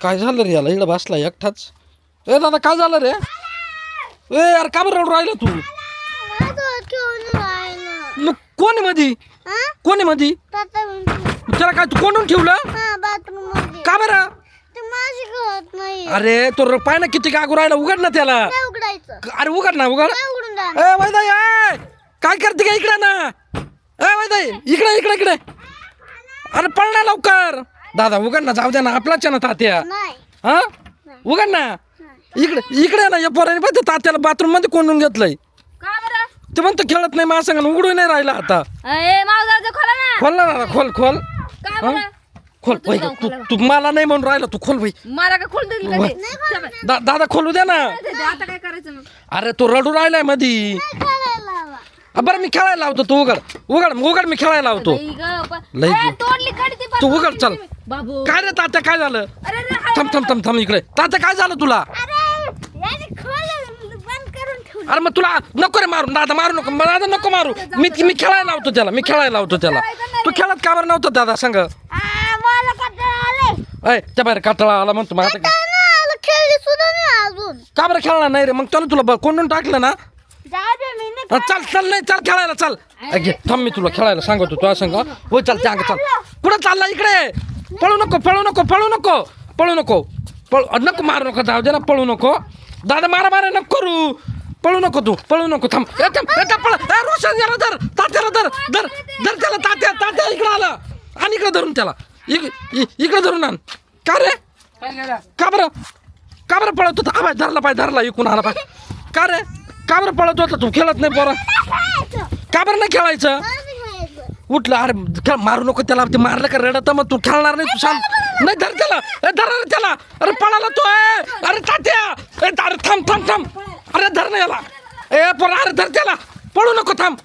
काय झालं रे याला इकडं बसला एकटाच. ए दादा काय झालं रे? ए यार का बरं रडून राहिला तू? मग कोण आहे मधी? कोण आहे मधी? त्याला काय तू कोणून ठेवलं? का बरं? अरे तो पाय ना किती गागू राहिला. उघड ना त्याला. अरे उघड ना उघड. ए वैदाई ए काय करते का इकडे ना? ए वैदाई इकडे इकडे इकडे. अरे पळ ना लवकर. दादा उघड ना जाऊ दे ना आपलाच ना तात्या. हा उघड ना इकडे इकडे ना या पोराने पण तात्याला बाथरूम मध्ये कोंडून घेतलंय. ते म्हणतो खेळत नाही माझ्या संग उघडून नाही राहिला आता. खोल ना खोल खोल खोल भाई. तू मला नाही म्हणून राहिला तू खोल भाई. मला काय खोल दिली दादा खोलू दे ना. आता काय करायचं मग? अरे तू रडू राहिलाय मधी. बरं मी खेळायला लावतो तू उघड उघड उघड मी खेळायला लावतो. तोडली कडी ती तू उघड चल. बाबू काय रे तात्या काय झालं? अरे थांब थांब थांब थांब इकडे. तात्या काय झालं तुला? अरे मग तुला नको रे मारू. दादा मारू नको. दादा नको मारू. मी खेळायला लावतो त्याला. मी खेळायला लावतो त्याला. तू खेळत का बरं नव्हतं दादा सांग. अय त्या बाहेर काटाळा आला म्हणतो मग आता का बरं खेळणार नाही रे? मग त्याला तुला कोंडून टाकलं ना. चल चल नाही चल खेळायला चल. थांब मी तुला खेळायला सांगतो तुला सांग. हो चल त्या चल. कुठं चालला इकडे? पळू नको पळू नको पळू नको पळू नको नको मारू नको. जाऊ दे ना पळू नको. दादा मारा मारा नको करू. पळू नको तू पळू नको. थांब पळ. रोशन याला धर तात्याला धर धर धर त्याला. तात्या तात्या इकडे आला. आणि इकडे धरून त्याला इकडे धरून आण. का रे का बरं पळत होता? हा धरला पाय धरला इकून आला पाय. का रे का बरं पळत होता तू? खेळत नाही पोरा का बरं नाही खेळायचं? उठलं. अरे मारू नको त्याला. ते मारलं का रडत मग तू खेळणार नाही. तू शांत नाही. धर त्याला. धर त्याला. अरे पळाला तो. अरे तात्या अरे थांब थांब थांब. अरे धर ना याला. ए पोरा अरे धर त्याला. पळू नको थांब.